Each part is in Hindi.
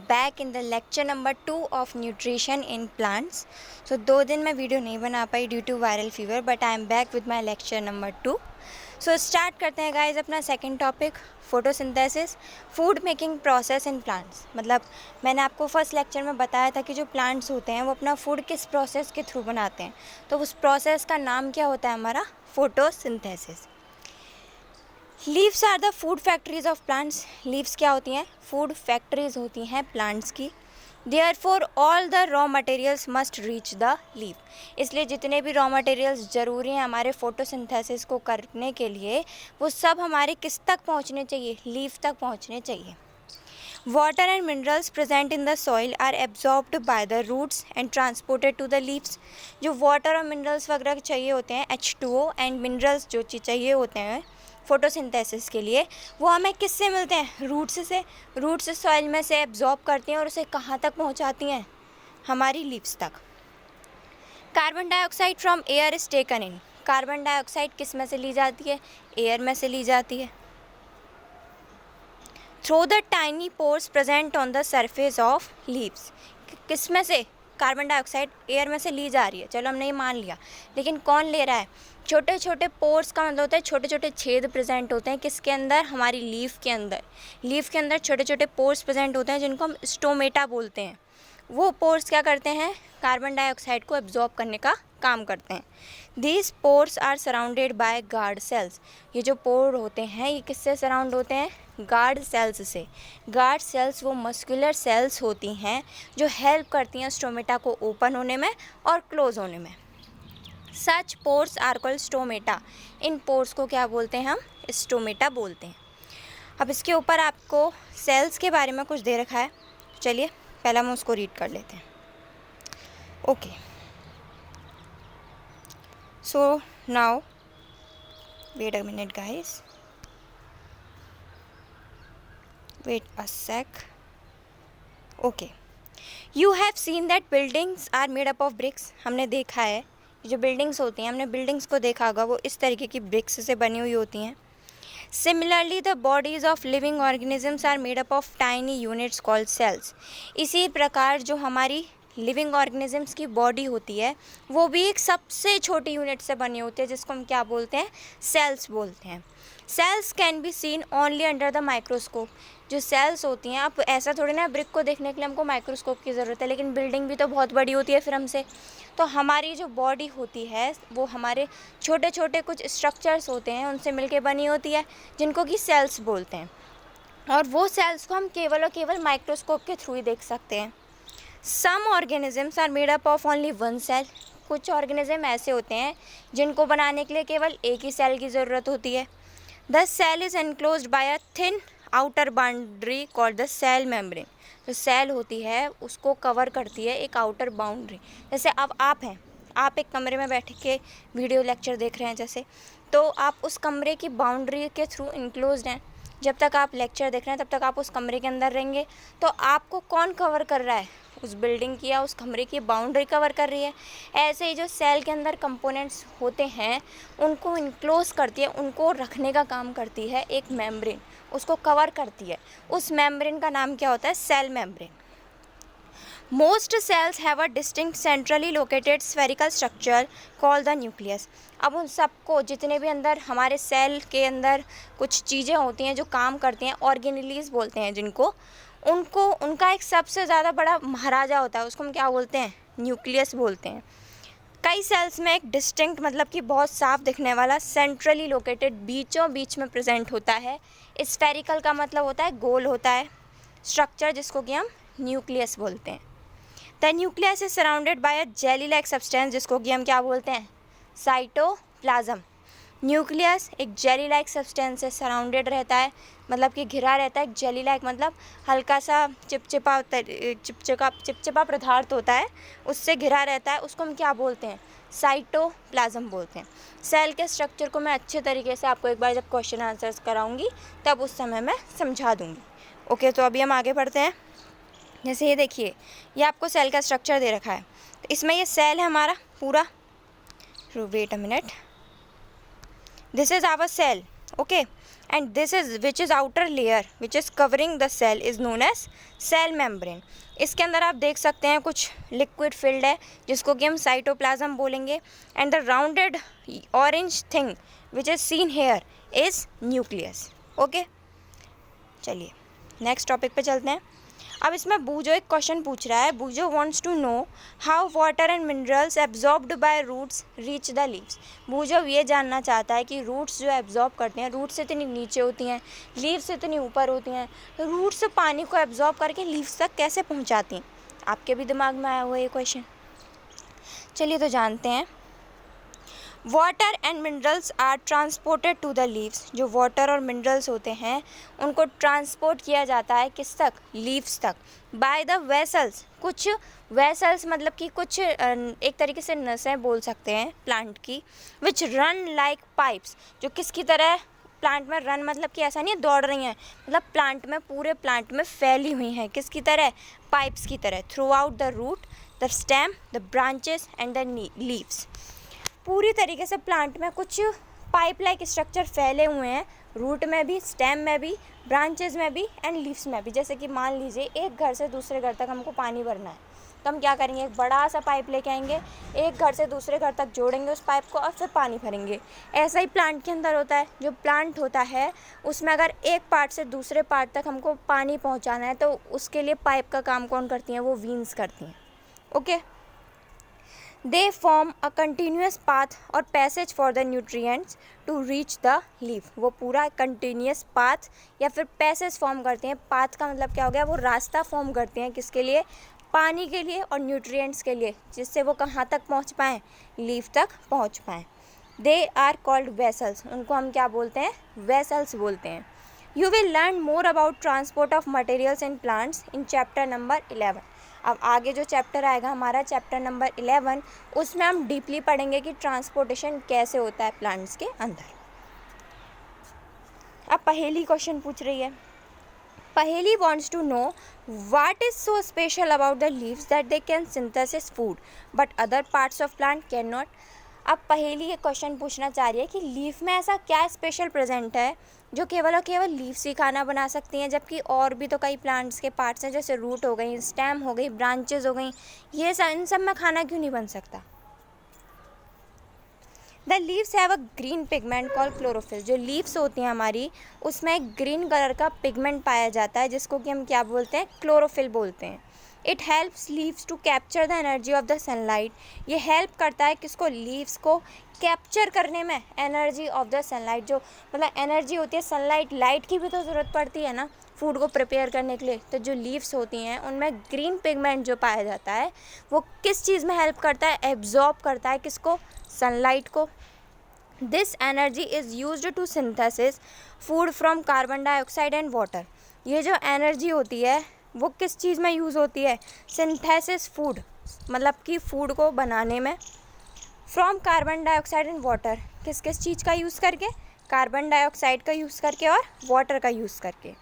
Back in the lecture number 2 of nutrition in plants. So 2 दिन मैं वीडियो नहीं बना पाई due to viral fever, but I am back with my lecture number 2। So start करते हैं गाइज अपना second topic, photosynthesis, food making process in plants. मतलब मैंने आपको फर्स्ट लेक्चर में बताया था कि जो प्लांट्स होते हैं वो अपना फूड किस प्रोसेस के थ्रू बनाते हैं, तो उस प्रोसेस का नाम क्या होता है हमारा, photosynthesis. Leaves are the food factories of plants. Leaves क्या होती हैं, फूड फैक्ट्रीज होती हैं प्लांट्स की। Therefore all the raw materials must reach the leaf. इसलिए जितने भी रॉ मटेरियल्स ज़रूरी हैं हमारे फोटोसिंथेसिस को करने के लिए, वो सब हमारे किस तक पहुंचने चाहिए, लीव तक पहुंचने चाहिए। Water and minerals present in the soil are absorbed by the roots and transported to the leaves. जो वाटर और मिनरल्स वगैरह चाहिए होते हैं, H2O एंड मिनरल्स जो चीज़ चाहिए होते हैं फोटोसिंथेसिस के लिए, वो हमें किससे मिलते हैं, रूट्स से। रूट्स सॉइल में से एब्जॉर्ब करती हैं और उसे कहाँ तक पहुँचाती हैं, हमारी लीव्स तक। Carbon dioxide from air is taken in. Carbon dioxide किस में से ली जाती है, एयर में से ली जाती है। Through the tiny pores present on the surface of leaves. किस में से, कार्बन डाइऑक्साइड एयर में से ली जा रही है, चलो हमने ये मान लिया, लेकिन कौन ले रहा है, छोटे छोटे पोर्स का मतलब होता है छोटे छोटे छेद प्रेजेंट होते हैं किसके अंदर, हमारी लीफ के अंदर। लीफ के अंदर छोटे छोटे पोर्स प्रेजेंट होते हैं जिनको हम स्टोमेटा बोलते हैं। वो पोर्स क्या करते हैं, कार्बन डाइऑक्साइड को एब्जॉर्ब करने का काम करते हैं। These pores are surrounded by guard cells. ये जो पोर होते हैं ये किससे सराउंड होते हैं, गार्ड सेल्स से। गार्ड सेल्स वो मस्कुलर सेल्स होती हैं जो हेल्प करती हैं स्टोमेटा को ओपन होने में और क्लोज होने में। Such pores are called stomata. इन पोर्स को क्या बोलते हैं हम, स्टोमेटा बोलते हैं। अब इसके ऊपर आपको सेल्स के बारे में कुछ दे रखा है, चलिए पहले हम उसको रीड कर लेते हैं। Okay, so now wait a minute guys, wait a sec. Okay, you have seen that buildings are made up of bricks. हमने देखा है जो बिल्डिंग्स होती हैं, हमने बिल्डिंग्स को देखा होगा, वो इस तरीके की ब्रिक्स से बनी हुई होती हैं। Similarly the bodies of living organisms are made up of tiny units called cells. इसी प्रकार जो हमारी लिविंग ऑर्गेनिजम्स की बॉडी होती है वो भी एक सबसे छोटी यूनिट से बनी होती है जिसको हम क्या बोलते हैं, सेल्स बोलते हैं। Cells can be seen only under the microscope. जो सेल्स होती हैं, आप ऐसा थोड़ी ना, ब्रिक को देखने के लिए हमको माइक्रोस्कोप की ज़रूरत है, लेकिन बिल्डिंग भी तो बहुत बड़ी होती है फिर हमसे। तो हमारी जो बॉडी होती है वो हमारे छोटे छोटे कुछ स्ट्रक्चर्स होते हैं उनसे मिलके बनी होती है जिनको कि सेल्स बोलते हैं, और वो सेल्स को हम केवल और केवल माइक्रोस्कोप के थ्रू ही देख सकते हैं। Some organisms are made up of only one cell. कुछ ऑर्गेनिज्म ऐसे होते हैं जिनको बनाने के लिए केवल एक ही सेल की ज़रूरत होती है। The cell is enclosed by a thin outer boundary called the cell membrane. जो सेल होती है उसको कवर करती है एक आउटर बाउंड्री। जैसे अब आप हैं, आप एक कमरे में बैठ के वीडियो लेक्चर देख रहे हैं जैसे, तो आप उस कमरे की बाउंड्री के थ्रू इनक्लोज्ड हैं। जब तक आप लेक्चर देख रहे हैं तब तक आप उस कमरे के अंदर रहेंगे, तो आपको कौन कवर कर रहा है, उस बिल्डिंग की या उस कमरे की बाउंड्री कवर कर रही है। ऐसे ही जो सेल के अंदर कंपोनेंट्स होते हैं उनको इनक्लोज करती है, उनको रखने का काम करती है एक मेम्ब्रेन, उसको कवर करती है। उस मेम्ब्रेन का नाम क्या होता है, cell membrane. Most cells have a distinct centrally located spherical structure called the nucleus. अब उन सबको, जितने भी अंदर हमारे सेल के अंदर कुछ चीज़ें होती हैं जो काम करती हैं, ऑर्गेनेलीज बोलते हैं जिनको, उनको उनका एक सबसे ज़्यादा बड़ा महाराजा होता है, उसको हम क्या बोलते हैं, न्यूक्लियस बोलते हैं। कई सेल्स में एक डिस्टिंक्ट मतलब कि बहुत साफ दिखने वाला सेंट्रली लोकेटेड बीचों बीच में प्रेजेंट होता है। स्फेरिकल का मतलब होता है गोल होता है स्ट्रक्चर, जिसको कि हम न्यूक्लियस बोलते हैं। The nucleus is surrounded by a jelly like substance, जिसको कि हम क्या बोलते हैं, साइटोप्लाज्म। न्यूक्लियस एक जेली लाइक सब्सटेंस से सराउंडेड रहता है, मतलब कि घिरा रहता है। जेली लाइक मतलब हल्का सा चिपचिपा पदार्थ होता है, उससे घिरा रहता है, उसको हम क्या बोलते हैं, साइटोप्लाज्म बोलते हैं। सेल के स्ट्रक्चर को मैं अच्छे तरीके से आपको एक बार जब क्वेश्चन आंसर्स कराऊंगी तब उस समय मैं समझा दूंगी। ओके, तो अभी हम आगे बढ़ते हैं। जैसे ये देखिए, ये आपको सेल का स्ट्रक्चर दे रखा है, तो इसमें ये सेल है हमारा पूरा, wait a minute, this is our cell. Okay, and this is which is outer layer which is covering the cell is known as cell membrane. इसके अंदर आप देख सकते हैं कुछ लिक्विड फिल्ड है जिसको कि हम साइटोप्लाज्म बोलेंगे, and the rounded orange thing which is seen here is nucleus. Okay, चलिए नेक्स्ट टॉपिक पे चलते हैं. अब इसमें बूजो एक क्वेश्चन पूछ रहा है. Boojho wants to know how water and minerals absorbed by roots reach the leaves. Boojho ये जानना चाहता है कि रूट्स जो एब्जॉर्ब करते हैं, रूट्स इतनी नीचे होती हैं, लीव्स इतनी ऊपर होती हैं, तो रूट्स पानी को एब्जॉर्ब करके लीव्स तक कैसे पहुंचाती हैं. आपके भी दिमाग में आया हुआ ये क्वेश्चन. चलिए तो जानते हैं. Water and minerals are transported to the leaves. जो वाटर और मिनरल्स होते हैं उनको ट्रांसपोर्ट किया जाता है किस तक, लीव्स तक, बाय द वेसल्स. कुछ वेसल्स मतलब कि कुछ एक तरीके से नसें बोल सकते हैं प्लांट की, विच रन लाइक पाइप्स. जो किसकी तरह प्लांट में रन मतलब कि ऐसा नहीं है दौड़ रही हैं, मतलब प्लांट में पूरे प्लांट में फैली हुई हैं किसकी तरह, पाइप्स की तरह, throughout the root, the stem, the branches and the leaves. पूरी तरीके से प्लांट में कुछ पाइप लाइक स्ट्रक्चर फैले हुए हैं, रूट में भी, स्टेम में भी, ब्रांचेस में भी एंड लीव्स में भी. जैसे कि मान लीजिए एक घर से दूसरे घर तक हमको पानी भरना है, तो हम क्या करेंगे, एक बड़ा सा पाइप लेके आएंगे, एक घर से दूसरे घर तक जोड़ेंगे उस पाइप को और फिर पानी भरेंगे. ऐसा ही प्लांट के अंदर होता है. जो प्लांट होता है उसमें अगर एक पार्ट से दूसरे पार्ट तक हमको पानी पहुँचाना है तो उसके लिए पाइप का काम कौन करती हैं, वो वीन्स करती हैं. Okay, they form a continuous path or passage for the nutrients to reach the leaf. वो पूरा continuous path या फिर passage form करते हैं. path का मतलब क्या हो गया, वो रास्ता form करते हैं किसके लिए, पानी के लिए और nutrients के लिए, जिससे वो कहाँ तक पहुँच पाएँ, leaf तक पहुँच पाएँ. they are called vessels. उनको हम क्या बोलते हैं, vessels बोलते हैं. You will learn more about transport of materials in plants in chapter number 11. अब आगे जो चैप्टर आएगा हमारा चैप्टर नंबर 11, उसमें हम डीपली पढ़ेंगे कि ट्रांसपोर्टेशन कैसे होता है प्लांट्स के अंदर. अब पहेली क्वेश्चन पूछ रही है. पहेली wants to know what is so special about the leaves that they can synthesize food but other parts of plant cannot. अब पहेली ये क्वेश्चन पूछना चाह रही है कि लीफ में ऐसा क्या स्पेशल प्रेजेंट है जो केवल और केवल लीफ से खाना बना सकती हैं, जबकि और भी तो कई प्लांट्स के पार्ट्स हैं जैसे रूट हो गई, स्टेम हो गई, ब्रांचेस हो गई, ये इन सब में खाना क्यों नहीं बन सकता. The leaves have a green pigment called chlorophyll. जो लीव्स होती हैं हमारी उसमें एक ग्रीन कलर का पिगमेंट पाया जाता है जिसको कि हम क्या बोलते हैं, क्लोरोफिल बोलते हैं. It helps leaves to capture the energy of the sunlight. ये हेल्प करता है किसको, लीव्स को कैप्चर करने में एनर्जी ऑफ द सनलाइट. जो मतलब एनर्जी होती है सनलाइट, लाइट की भी तो ज़रूरत पड़ती है ना फूड को प्रिपेयर करने के लिए. तो जो लीव्स होती हैं उनमें ग्रीन पिगमेंट जो पाया जाता है वो किस चीज़ में हेल्प करता है, एब्जॉर्ब करता है किसको, सनलाइट को. This energy is used to synthesis food from carbon dioxide and water. ये जो एनर्जी होती है वो किस चीज़ में यूज़ होती है, सिंथेसिस फूड मतलब कि फूड को बनाने में, from carbon dioxide and water. किस किस चीज़ का यूज़ करके, कार्बन डाइऑक्साइड का यूज़ करके और वाटर का यूज़ करके.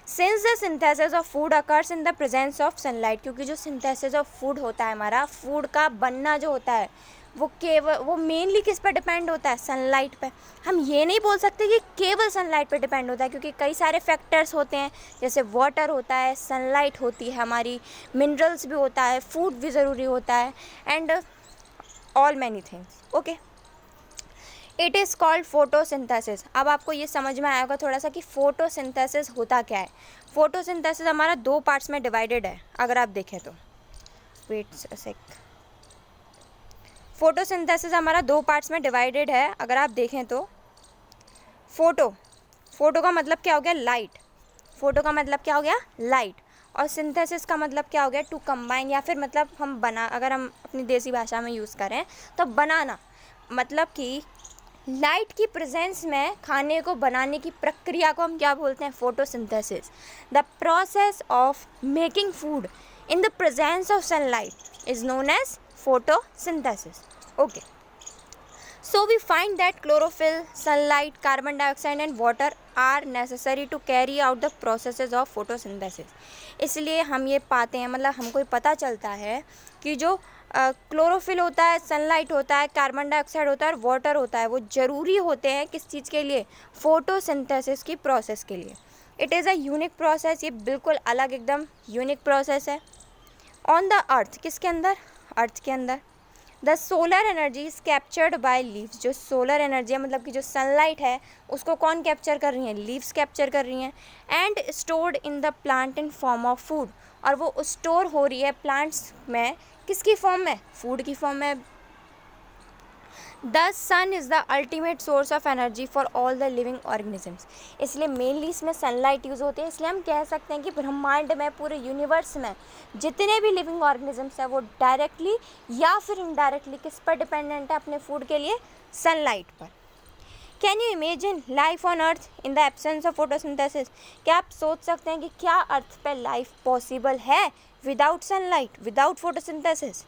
Since the synthesis of food occurs in the presence of sunlight. क्योंकि जो सिंथेसिस ऑफ फूड होता है हमारा, फूड का बनना जो होता है वो मेनली किस पर डिपेंड होता है, सनलाइट पे. हम ये नहीं बोल सकते कि केवल सनलाइट पे डिपेंड होता है, क्योंकि कई सारे फैक्टर्स होते हैं जैसे वाटर होता है, सनलाइट होती है हमारी, मिनरल्स भी होता है, फूड भी ज़रूरी होता है, and all many things. Okay, it is called photosynthesis. अब आपको ये समझ में आएगा थोड़ा सा कि फोटोसिंथेसिस होता क्या है. फोटोसिंथेसिस हमारा 2 पार्ट्स में डिवाइडेड है अगर आप देखें तो. Wait a sec. फोटोसिंथेसिस हमारा 2 पार्ट्स में डिवाइडेड है अगर आप देखें तो. फोटो का मतलब क्या हो गया, लाइट. फोटो का मतलब क्या हो गया, लाइट. और सिंथेसिस का मतलब क्या हो गया, टू कंबाइन, या फिर मतलब हम बना, अगर हम अपनी देसी भाषा में यूज़ करें तो बनाना. मतलब कि लाइट की प्रेजेंस में खाने को बनाने की प्रक्रिया को हम क्या बोलते हैं, photosynthesis. The process of making food in the presence of sunlight is known as photosynthesis. Okay, So we find that chlorophyll, sunlight, carbon dioxide and water are necessary to carry out the processes of photosynthesis. इसलिए हम ये पाते हैं, मतलब हमको ये पता चलता है कि जो क्लोरोफिल होता है, सनलाइट होता है, कार्बन डाइऑक्साइड होता है और वाटर होता है, वो ज़रूरी होते हैं किस चीज़ के लिए? फोटोसिंथेसिस की प्रोसेस के लिए. It is a unique process. ये बिल्कुल अलग एकदम यूनिक प्रोसेस है. ऑन द अर्थ, किसके अंदर? अर्थ के अंदर. The solar energy is captured by leaves. जो सोलर एनर्जी है, मतलब कि जो सनलाइट है, उसको कौन कैप्चर कर रही हैं? लीव्स कैप्चर कर रही हैं. And stored in the plant in form of food. और वो स्टोर हो रही है प्लांट्स में, किसकी फॉर्म में? फूड की फॉर्म में. The sun is the ultimate source of energy for all the living organisms. इसलिए मेनली इसमें सनलाइट यूज़ होती है. इसलिए हम कह सकते हैं कि ब्रह्मांड में, पूरे यूनिवर्स में जितने भी लिविंग ऑर्गेनिजम्स हैं वो डायरेक्टली या फिर इनडायरेक्टली किस पर डिपेंडेंट है अपने फूड के लिए? सनलाइट पर. Can you imagine life on earth in the absence of photosynthesis? क्या आप सोच सकते हैं कि क्या अर्थ पर लाइफ पॉसिबल है without sunlight, without photosynthesis?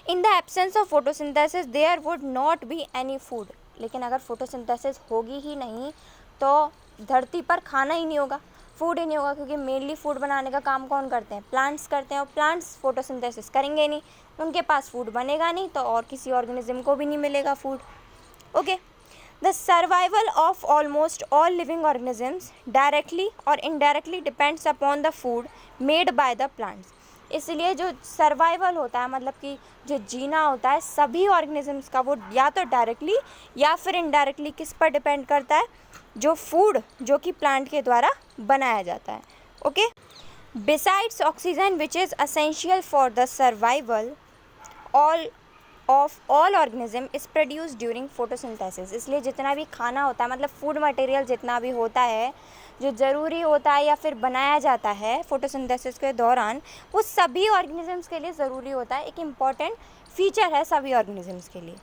In the absence of photosynthesis there would not be any food. लेकिन अगर फोटोसिंथेसिस होगी ही नहीं तो धरती पर खाना ही नहीं होगा, फूड ही नहीं होगा, क्योंकि मेनली फूड बनाने का काम कौन करते हैं? प्लांट्स करते हैं. और प्लांट्स फोटोसिंथेसिस करेंगे नहीं, उनके पास फूड बनेगा नहीं, तो और किसी ऑर्गेनिज्म को भी नहीं मिलेगा food. Okay. The survival of almost all living organisms directly or indirectly depends upon the food made by the plants. इसलिए जो सर्वाइवल होता है, मतलब कि जो जीना होता है सभी ऑर्गेनिजम्स का, वो या तो डायरेक्टली या फिर इनडायरेक्टली किस पर डिपेंड करता है? जो फूड जो कि प्लांट के द्वारा बनाया जाता है. Okay. Besides oxygen which is essential for the survival of all organism is produce during photosynthesis. इसलिए जितना भी खाना होता है, मतलब फूड मटेरियल जितना भी होता है जो ज़रूरी होता है या फिर बनाया जाता है फोटोसिंथेसिस के दौरान, वो सभी ऑर्गेनिजम्स के लिए ज़रूरी होता है. एक इम्पॉर्टेंट फीचर है सभी ऑर्गेनिजम्स के लिए.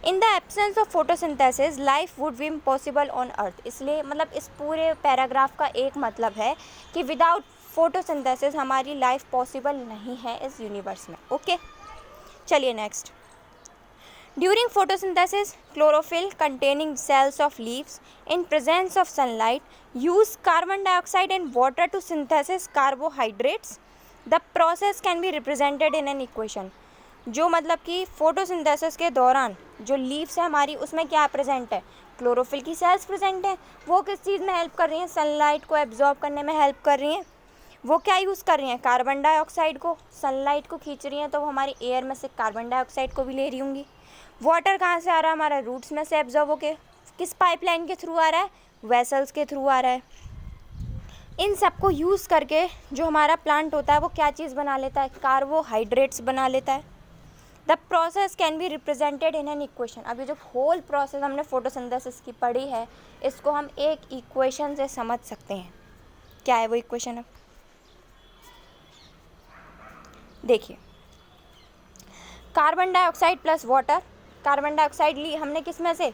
इन the absence of photosynthesis life would be impossible on earth. इसलिए मतलब इस पूरे पैराग्राफ का एक मतलब है कि विदाउट फोटोसिंथेसिस हमारी लाइफ पॉसिबल नहीं है इस यूनिवर्स में. ओके. चलिए next. During photosynthesis, chlorophyll containing cells of leaves in presence of sunlight use carbon dioxide and water to synthesize carbohydrates. The process can be represented in an equation. जो मतलब कि फोटोसिंथेसिस के दौरान जो लीव्स है हमारी, उसमें क्या प्रेजेंट है? क्लोरोफिल की सेल्स प्रेजेंट है. वो किस चीज़ में हेल्प कर रही हैं? सनलाइट को एब्जॉर्ब करने में हेल्प कर रही हैं. वो क्या यूज़ कर रही हैं? कार्बन डाइऑक्साइड को. सनलाइट को खींच रही हैं तो वो हमारी एयर में से कार्बन डाइऑक्साइड को भी ले रही होंगी. वाटर कहाँ से आ रहा है? हमारा रूट्स में से एब्जॉर्ब होके. किस पाइपलाइन के थ्रू आ रहा है? वेसल्स के थ्रू आ रहा है. इन सब को यूज़ करके जो हमारा प्लांट होता है वो क्या चीज़ बना लेता है? कार्बोहाइड्रेट्स बना लेता है. The process can be represented in an equation. अभी जो होल प्रोसेस हमने फोटोसिंथेसिस की पढ़ी है, इसको हम एक इक्वेशन से समझ सकते हैं. क्या है वो इक्वेशन? अब देखिए, carbon dioxide plus water. Carbon dioxide ली हमने किस में से?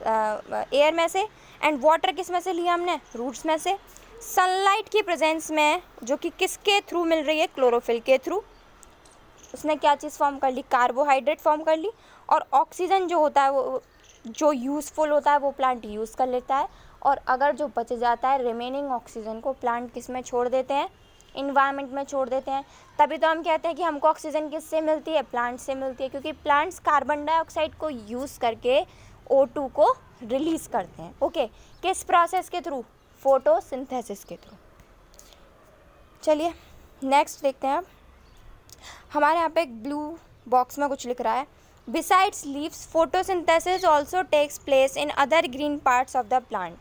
एयर में से. एंड वाटर किस में से लिया हमने? रूट्स में से. सनलाइट की प्रेजेंस में जो कि किसके थ्रू मिल रही है? क्लोरोफिल के थ्रू. उसने क्या चीज़ फॉर्म कर ली? कार्बोहाइड्रेट फॉर्म कर ली. और ऑक्सीजन जो होता है वो जो यूज़फुल होता है वो प्लांट यूज़ कर लेता है. और अगर जो बच जाता है रिमेनिंग ऑक्सीजन को प्लांट किस में छोड़ देते हैं? इन्वायरमेंट में छोड़ देते हैं. तभी तो हम कहते हैं कि हमको ऑक्सीजन किससे मिलती है? प्लांट से मिलती है, क्योंकि प्लांट्स कार्बन डाइऑक्साइड को यूज़ करके O2 को रिलीज़ करते हैं. ओके. किस प्रोसेस के थ्रू? फोटोसिंथेसिस के थ्रू. चलिए नेक्स्ट देखते हैं. अब हमारे यहाँ पे एक ब्लू बॉक्स में कुछ लिख रहा है. Besides leaves photosynthesis also takes place in other green parts of the plant.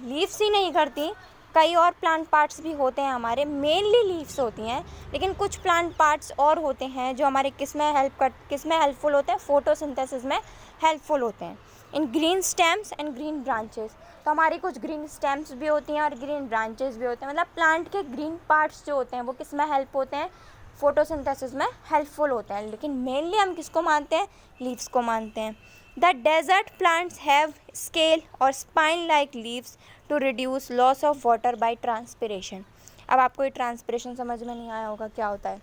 Leaves ही नहीं करती, कई और प्लांट पार्ट्स भी होते हैं हमारे. मेनली लीव्स होती हैं, लेकिन कुछ प्लांट पार्ट्स और होते हैं जो हमारे किस में हेल्पफुल होते हैं? फोटोसिंथेसिस में हेल्पफुल होते हैं. इन green stems and green branches. तो हमारी कुछ ग्रीन स्टेम्स भी होती हैं और ग्रीन ब्रांचेस भी होते हैं. मतलब प्लांट के ग्रीन पार्ट्स जो होते हैं वो किस में हेल्प होते हैं? फोटोसिंथेसिस में हेल्पफुल होते हैं. लेकिन मेनली हम किसको मानते हैं? लीव्स को मानते हैं. The desert plants have scale or spine like leaves to reduce loss of water by transpiration. अब आपको ये ट्रांसपिरेशन समझ में नहीं आया होगा क्या होता है.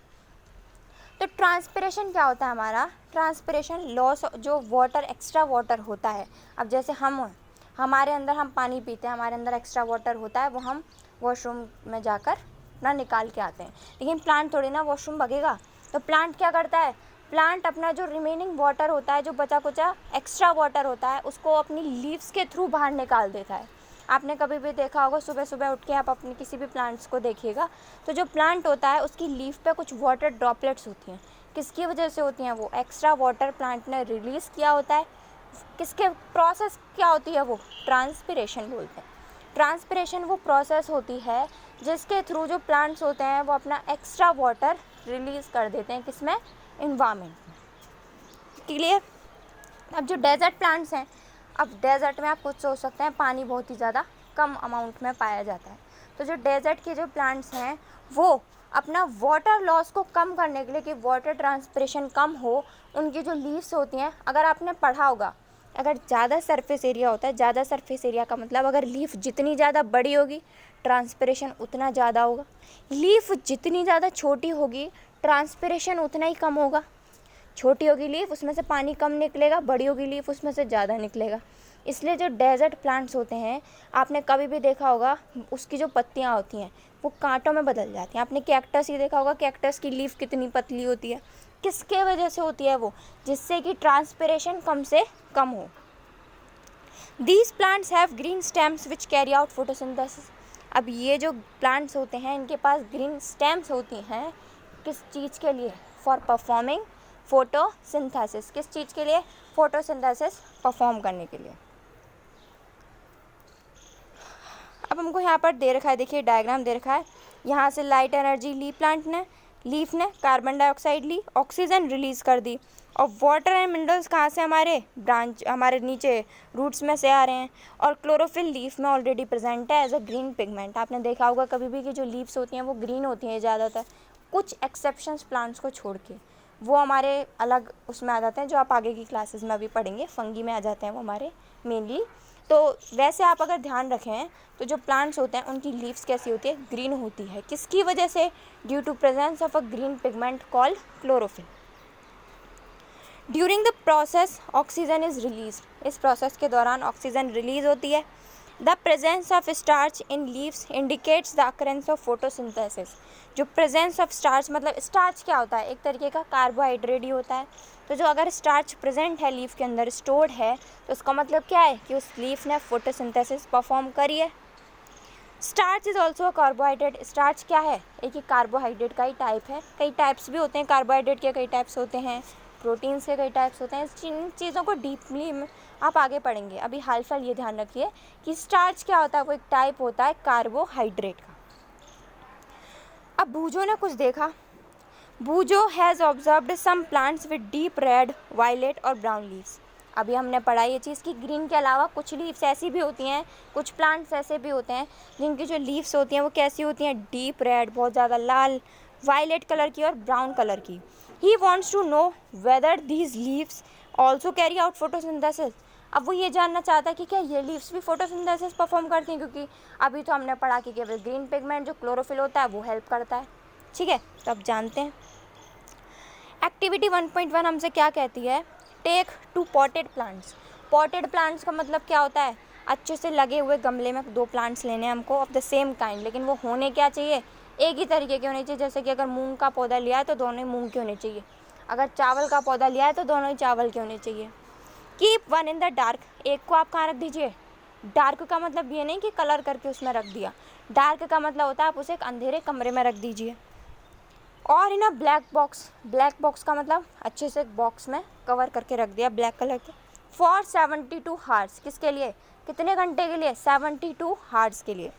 तो ट्रांसपिरेशन क्या होता है हमारा? ट्रांसपिरेशन लॉस, जो वाटर, एक्स्ट्रा वाटर होता है। अब जैसे हमारे अंदर हम पानी पीते हैं, हमारे अंदर एक्स्ट्रा वाटर होता है, वो हम वॉशरूम में जाकर ना निकाल के आते हैं। लेकिन प्लांट थोड़ी ना वॉशरूम भगेगा। तो प्लांट क्या करता है? प्लांट अपना जो रिमेनिंग वाटर होता है, जो बचा कुचा एक्स्ट्रा वाटर होता है, उसको अपनी लीव्स के थ्रू बाहर निकाल देता है। आपने कभी भी देखा होगा, सुबह सुबह उठ के आप अपने किसी भी प्लांट्स को देखिएगा, तो जो प्लांट होता है उसकी लीफ पे कुछ वाटर ड्रॉपलेट्स होती हैं। किसकी वजह से होती हैं? वो एक्स्ट्रा वाटर प्लांट ने रिलीज़ किया होता है। किसके प्रोसेस क्या होती है? वो ट्रांसपिरेशन बोलते हैं। ट्रांसपिरेशन वो प्रोसेस होती है जिसके थ्रू जो प्लांट्स होते हैं वो अपना एक्स्ट्रा वाटर रिलीज़ कर देते हैं। किसमें? इन्वायरमेंट में। क्लियर? अब जो डेजर्ट प्लांट्स हैं, अब डेजर्ट में आप कुछ सोच सकते हैं, पानी बहुत ही ज़्यादा कम अमाउंट में पाया जाता है। तो जो डेजर्ट के जो प्लांट्स हैं वो अपना वाटर लॉस को कम करने के लिए, कि वाटर ट्रांसपिरेशन कम हो, उनकी जो लीव्स होती हैं, अगर आपने पढ़ा होगा, अगर ज़्यादा सरफेस एरिया होता है, ज़्यादा सरफेस एरिया का मतलब अगर लीफ जितनी ज़्यादा बड़ी होगी ट्रांसपिरेशन उतना ज़्यादा होगा। लीफ जितनी ज़्यादा छोटी होगी ट्रांसपिरेशन उतना ही कम होगा। छोटी होगी लीफ, उसमें से पानी कम निकलेगा, बड़ी होगी लीफ, उसमें से ज़्यादा निकलेगा। इसलिए जो डेजर्ट प्लांट्स होते हैं, आपने कभी भी देखा होगा, उसकी जो पत्तियाँ होती हैं वो कांटों में बदल जाती हैं। आपने कैक्टस ही देखा होगा, कैक्टस की लीफ कितनी पतली होती है। किसके वजह से होती है वो? जिससे कि ट्रांसपिरेशन कम से कम हो। These plants have green stems which carry out photosynthesis. अब ये जो प्लांट्स होते हैं इनके पास ग्रीन स्टेम्स होती हैं। किस चीज़ के लिए? For performing photosynthesis. किस चीज़ के लिए? फोटोसिंथेसिस परफॉर्म करने के लिए। अब हमको यहाँ पर दे रखा है, देखिए डायग्राम दे रखा है। यहाँ से लाइट एनर्जी ली लीफ ने कार्बन डाइऑक्साइड ली, ऑक्सीजन रिलीज़ कर दी, और वाटर एंड मिनरल्स कहाँ से? हमारे नीचे रूट्स में से आ रहे हैं। और क्लोरोफिल लीफ में ऑलरेडी प्रेजेंट है एज अ ग्रीन पिगमेंट। आपने देखा होगा कभी भी कि जो लीव्स होती हैं वो ग्रीन होती हैं ज़्यादातर, कुछ एक्सेप्शंस प्लांट्स को छोड़ के, वो हमारे अलग उसमें आ जाते हैं, जो आप आगे की क्लासेस में अभी पढ़ेंगे, फंगी में आ जाते हैं वो हमारे मेनली। तो वैसे आप अगर ध्यान रखें तो जो प्लांट्स होते हैं उनकी लीव्स कैसी होती है? ग्रीन होती है। किसकी वजह से? Due to presence of a green pigment called chlorophyll. During the process oxygen is release. इस प्रोसेस के दौरान ऑक्सीजन रिलीज होती है। The presence of starch in leaves indicates the occurrence of photosynthesis. जो प्रेजेंस ऑफ स्टार्च, मतलब स्टार्च क्या होता है? एक तरीके का कार्बोहाइड्रेट ही होता है। तो जो अगर स्टार्च प्रेजेंट है लीफ के अंदर, स्टोर्ड है, तो उसका मतलब क्या है? कि उस लीफ ने फोटोसिंथेसिस परफॉर्म करी है। Starch is also a carbohydrate. Starch क्या है? एक ही कार्बोहाइड्रेट का ही टाइप है। कई टाइप्स भी होते हैं कार्बोहाइड्रेट के, कई टाइप्स होते हैं प्रोटीन्स के, कई टाइप्स होते हैं। इन चीज़ों को डीपली आप आगे पढ़ेंगे। अभी हाल फिलहाल ये ध्यान रखिए कि स्टार्च क्या होता है? वो एक टाइप होता है कार्बोहाइड्रेट का। अब बूजो ने कुछ देखा। Boojho has observed some plants with deep red, violet or brown leaves. अभी हमने पढ़ा ये चीज़ कि ग्रीन के अलावा कुछ लीव्स ऐसी भी होती हैं, कुछ प्लांट्स ऐसे भी होते हैं जिनकी जो लीव्स होती हैं वो कैसी होती हैं? डीप रेड, बहुत ज़्यादा लाल, वायलेट कलर की और ब्राउन कलर की। He wants to know whether these leaves also carry out photosynthesis. अब वो ये जानना चाहता है कि क्या ये लीव्स भी फोटोसिंथेसिस परफॉर्म करती हैं, क्योंकि अभी तो हमने पढ़ा कि केवल ग्रीन पिगमेंट जो क्लोरोफिल होता है वो हेल्प करता है। ठीक है, तो अब जानते हैं। एक्टिविटी 1.1 हमसे क्या कहती है? Take 2 potted plants. Potted plants का मतलब क्या होता है? अच्छे से लगे हुए गमले में 2 प्लांट्स लेने हैं हमको ऑफ द सेम काइंड, लेकिन वो होने क्या चाहिए? एक ही तरीके के होने चाहिए। जैसे कि अगर मूंग का पौधा लिया है तो दोनों ही मूंग के होने चाहिए, अगर चावल का पौधा लिया है तो दोनों ही चावल के होने चाहिए। Keep one in the dark. एक को आप कहाँ रख दीजिए? डार्क का मतलब ये नहीं कि कलर करके उसमें रख दिया, डार्क का मतलब होता है आप उसे एक अंधेरे कमरे में रख दीजिए। और in a black box. Black box का मतलब अच्छे से एक बॉक्स में कवर करके रख दिया ब्लैक कलर के। For 72 hours. किसके लिए? कितने घंटे के लिए? 72 हार्स के लिए।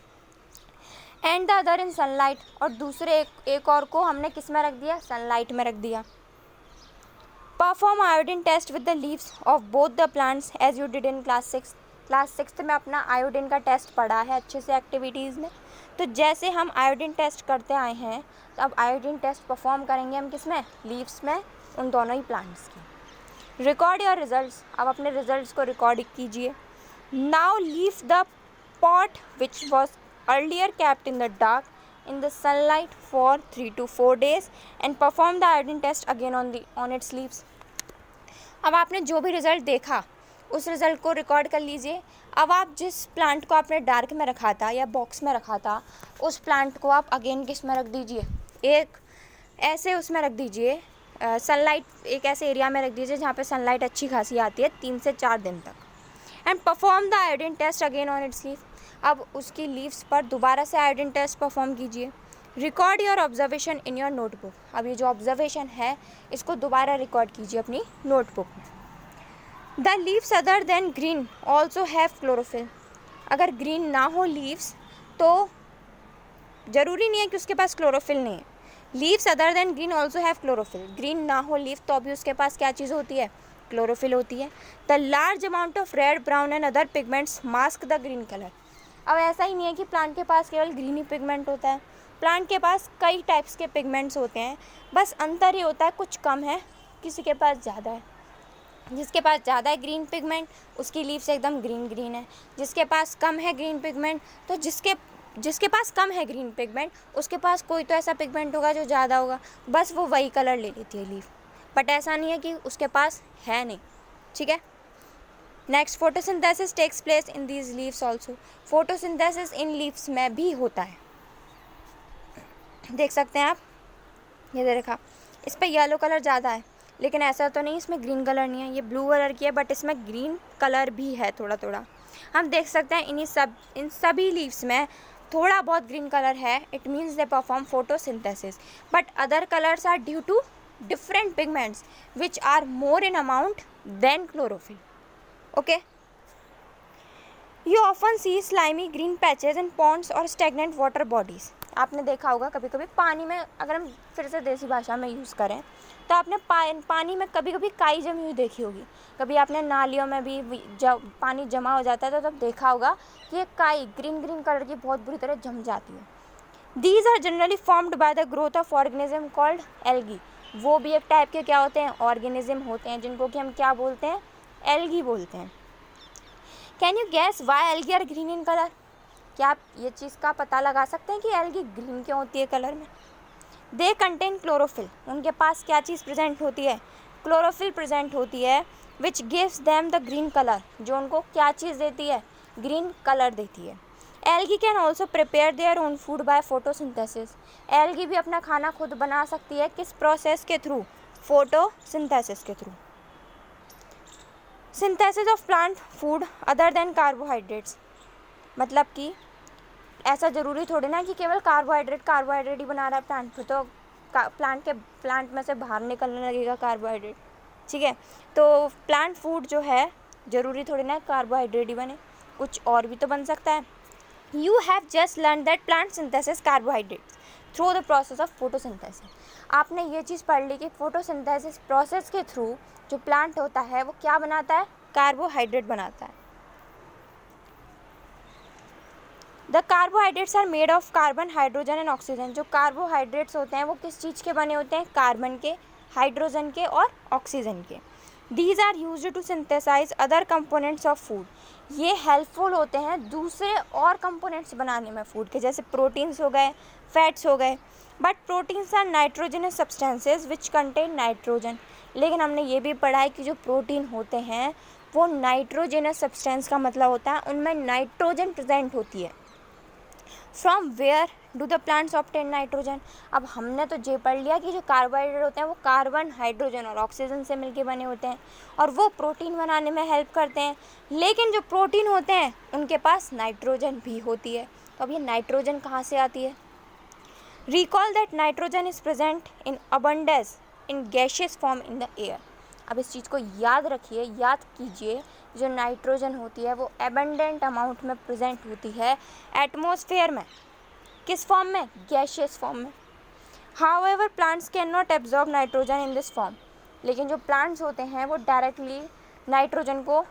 And the other in sunlight. और दूसरे एक और को हमने किस में रख दिया? सनलाइट में रख दिया। Perform iodine test with the leaves of both the plants as you did in class 6। Class 6 में अपना आयोडीन का टेस्ट पढ़ा है अच्छे से एक्टिविटीज़ में। तो जैसे हम आयोडीन टेस्ट करते आए हैं, तो अब आयोडीन टेस्ट परफॉर्म करेंगे हम किस में? लीव्स में, उन दोनों ही प्लांट्स की। Record your results. अब अपने रिजल्ट्स को रिकॉर्ड कीजिए। Now leave the pot which was earlier kept in the dark in the sunlight for 3 to 4 days and perform the iodine test again on its leaves. अब आपने जो भी रिज़ल्ट देखा उस रिज़ल्ट को रिकॉर्ड कर लीजिए. अब आप जिस प्लांट को आपने डार्क में रखा था या बॉक्स में रखा था उस प्लांट को आप अगेन किस में रख दीजिए, एक ऐसे उसमें रख दीजिए, सनलाइट एक ऐसे एरिया में रख दीजिए जहाँ पे सनलाइट अच्छी खासी आती है 3 से 4 दिन तक. And perform the iodine test again on its leaf. अब उसकी लीव्स पर दोबारा से आयोडीन टेस्ट परफॉर्म कीजिए. Record your observation in your notebook. अब ये जो ऑब्जर्वेशन है इसको दोबारा रिकॉर्ड कीजिए अपनी नोटबुक में. The leaves other than green also have chlorophyll. अगर ग्रीन ना हो लीव्स तो ज़रूरी नहीं है कि उसके पास क्लोरोफिल नहीं है. Leaves other than green also have chlorophyll. Green ना हो लीव तो अभी उसके पास क्या चीज़ होती है, क्लोरोफिल होती है. The large amount of red, brown and other pigments mask the green colour. अब ऐसा ही नहीं है कि प्लांट के पास केवल ग्रीन ही पिगमेंट होता है. प्लांट के पास कई टाइप्स के पिगमेंट्स होते हैं, बस अंतर ही होता है कुछ कम है, किसी के पास ज़्यादा है. जिसके पास ज़्यादा है ग्रीन पिगमेंट उसकी लीव्स एकदम ग्रीन ग्रीन है. जिसके पास कम है ग्रीन पिगमेंट तो जिसके पास कम है ग्रीन पिगमेंट उसके पास कोई तो ऐसा पिगमेंट होगा जो ज़्यादा होगा, बस वो वही कलर ले लेती है लीफ. बट ऐसा नहीं है कि उसके पास है नहीं. ठीक है. Next, photosynthesis takes place in these leaves also. Photosynthesis in leaves में भी होता है. देख सकते हैं आप, ये देखा इस पर येलो कलर ज़्यादा है, लेकिन ऐसा तो नहीं इसमें ग्रीन कलर नहीं है. ये ब्लू कलर की है बट इसमें ग्रीन कलर भी है थोड़ा थोड़ा. हम देख सकते हैं इन सभी लीव्स में थोड़ा बहुत ग्रीन कलर है. It means they perform photosynthesis. But other colours are due to different pigments which are more in amount than chlorophyll. Okay. You often see slimy green patches in ponds और स्टेगनेंट वाटर बॉडीज़. आपने देखा होगा कभी कभी पानी में, अगर हम फिर से देसी भाषा में यूज़ करें तो आपने पानी में कभी कभी काई जमी हुई देखी होगी. कभी आपने नालियों में भी जब पानी जमा हो जाता है तो तब देखा होगा कि ये काई ग्रीन ग्रीन कलर की बहुत बुरी तरह जम जाती है. These are generally formed by the growth of organism called algae. वो भी एक टाइप के क्या होते हैं, ऑर्गेनिज्म होते हैं, जिनको कि हम क्या बोलते हैं, एल्गी बोलते हैं. Can you guess why algae are green in colour. क्या आप ये चीज़ का पता लगा सकते हैं कि एल्गी ग्रीन क्यों होती है कलर में. They contain chlorophyll. उनके पास क्या चीज़ प्रेजेंट होती है, क्लोरोफिल प्रेजेंट होती है, which gives them the green colour. जो उनको क्या चीज़ देती है, ग्रीन कलर देती है. Algae can also prepare their own food by photosynthesis. Algae भी अपना खाना खुद बना सकती है. किस प्रोसेस के थ्रू, फोटोसिंथेसिस के through. Synthesis of plant food other than carbohydrates. मतलब कि ऐसा ज़रूरी थोड़ी ना कि केवल कार्बोहाइड्रेट ही बना रहा है प्लांट, फिर तो प्लांट में से बाहर निकलने लगेगा कार्बोहाइड्रेट. ठीक है. तो प्लांट फूड जो है ज़रूरी थोड़ी ना कार्बोहाइड्रेट ही बने, कुछ और भी तो बन सकता है. You have just learn that plant synthesis carbohydrates through the process of photosynthesis. आपने ये चीज़ पढ़ ली कि फोटोसिंथेसिस प्रोसेस के थ्रू जो प्लांट होता है वो क्या बनाता है, कार्बोहाइड्रेट बनाता है. The carbohydrates are made of carbon, hydrogen and oxygen. जो कार्बोहाइड्रेट्स होते हैं वो किस चीज़ के बने होते हैं, कार्बन के, हाइड्रोजन के और ऑक्सीजन के. These are used to synthesize other components of food. ये हेल्पफुल होते हैं दूसरे और कंपोनेंट्स बनाने में फूड के, जैसे प्रोटीन्स हो गए, फैट्स हो गए. But proteins are nitrogenous substances which contain nitrogen. लेकिन हमने ये भी पढ़ा है कि जो प्रोटीन होते हैं वो नाइट्रोजनस सब्सटेंस का मतलब होता है उनमें नाइट्रोजन प्रेजेंट होती है. From where do the plants obtain nitrogen. अब हमने तो ये पढ़ लिया कि जो कार्बोहाइड्रेट होते हैं वो कार्बन, हाइड्रोजन और ऑक्सीजन से मिलके बने होते हैं और वो प्रोटीन बनाने में हेल्प करते हैं. लेकिन जो प्रोटीन होते हैं उनके पास नाइट्रोजन भी होती है. तो अब ये नाइट्रोजन कहाँ से आती है. Recall that nitrogen is present in abundance in gaseous form in the air. अब इस चीज़ को याद रखिए, याद कीजिए, जो नाइट्रोजन होती है वो एबंडेंट अमाउंट में प्रेजेंट होती है एटमॉस्फेयर में. किस फॉर्म में, गैशियस फॉर्म में. However plants can not absorb nitrogen in this form. लेकिन जो प्लांट्स होते हैं वो डायरेक्टली नाइट्रोजन को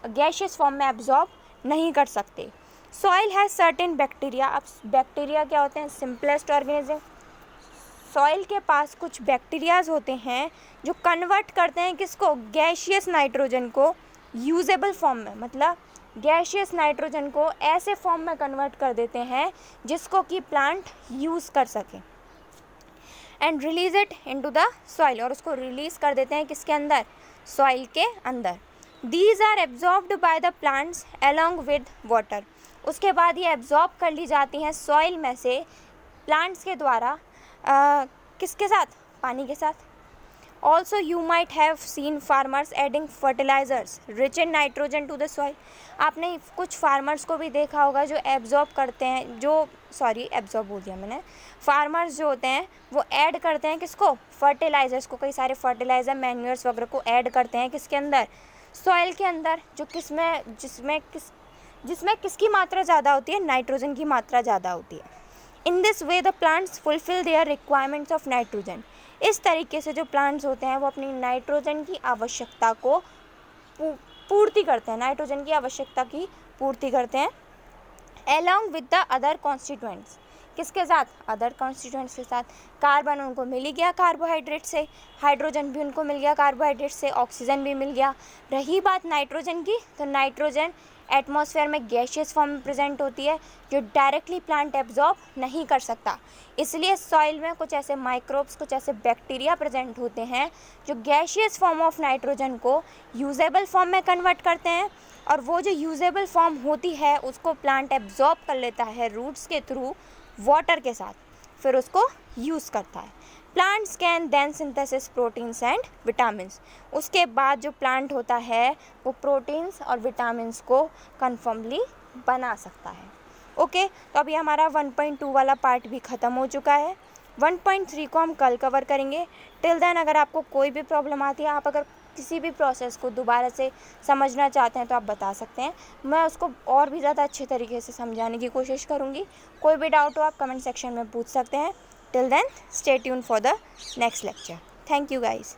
गैशियस फॉर्म में एब्जॉर्ब नहीं कर सकते. Soil has certain bacteria. अब बैक्टीरिया क्या होते हैं, सिंपलेस्ट ऑर्गेनिज्म. सॉइल के पास कुछ बैक्टीरियाज होते हैं जो कन्वर्ट करते हैं किसको, गैशियस नाइट्रोजन को यूजेबल फॉर्म में, मतलब गैशियस नाइट्रोजन को ऐसे फॉर्म में कन्वर्ट कर देते हैं जिसको कि प्लांट यूज़ कर सके and release it into the soil, और उसको रिलीज़ कर देते हैं किसके अंदर, सॉइल के अंदर। These are absorbed by the plants along with water, उसके बाद ये एब्जॉर्ब कर ली जाती हैं सॉइल में से प्लांट्स के द्वारा, किसके साथ, पानी के साथ। Also you might have seen farmers adding fertilizers rich in nitrogen to the soil, आपने कुछ फार्मर्स को भी देखा होगा जो एब्जॉर्ब करते हैं, एब्जॉर्ब बोल दिया मैंने, फार्मर्स जो होते हैं वो ऐड करते हैं किसको, फर्टिलाइजर्स को, कई सारे फर्टिलाइजर मैन्यूअर्स वगैरह को ऐड करते हैं किसके अंदर, सॉइल के अंदर, जो जिसमें किसकी मात्रा ज़्यादा होती है, नाइट्रोजन की मात्रा ज़्यादा होती है। In this way the plants fulfil there requirements of nitrogen, इस तरीके से जो प्लांट्स होते हैं वो अपनी नाइट्रोजन की आवश्यकता को पूर्ति करते हैं, नाइट्रोजन की आवश्यकता की पूर्ति करते हैं along with the other constituents, किसके साथ, अदर कॉन्स्टिट्यूएंट्स के साथ। कार्बन उनको मिल ही गया कार्बोहाइड्रेट से, हाइड्रोजन भी उनको मिल गया कार्बोहाइड्रेट से, ऑक्सीजन भी मिल गया। रही बात नाइट्रोजन की, तो नाइट्रोजन एटमॉस्फेयर में गैशियस फॉर्म में प्रेजेंट होती है जो डायरेक्टली प्लांट एब्जॉर्ब नहीं कर सकता, इसलिए सॉइल में कुछ ऐसे माइक्रोब्स, कुछ ऐसे बैक्टीरिया प्रेजेंट होते हैं जो गैशियस फॉर्म ऑफ नाइट्रोजन को यूजेबल फॉर्म में कन्वर्ट करते हैं, और वो जो यूजेबल फॉर्म होती है उसको प्लांट एब्जॉर्ब कर लेता है रूट्स के थ्रू वाटर के साथ, फिर उसको यूज़ करता है। Plants can then synthesis proteins and vitamins, उसके बाद जो प्लांट होता है वो प्रोटीन्स और विटामिन्स को कन्फर्मली बना सकता है। ओके, तो अभी हमारा 1.2 वाला पार्ट भी ख़त्म हो चुका है। 1.3 को हम कल कवर करेंगे। टिल देन अगर आपको कोई भी प्रॉब्लम आती है, आप अगर किसी भी प्रोसेस को दोबारा से समझना चाहते हैं तो आप बता सकते हैं, मैं उसको और भी ज़्यादा अच्छे तरीके से समझाने की कोशिश करूँगी। कोई भी डाउट हो आप कमेंट सेक्शन में पूछ सकते हैं। Till then stay tune for the next lecture. Thank you guys.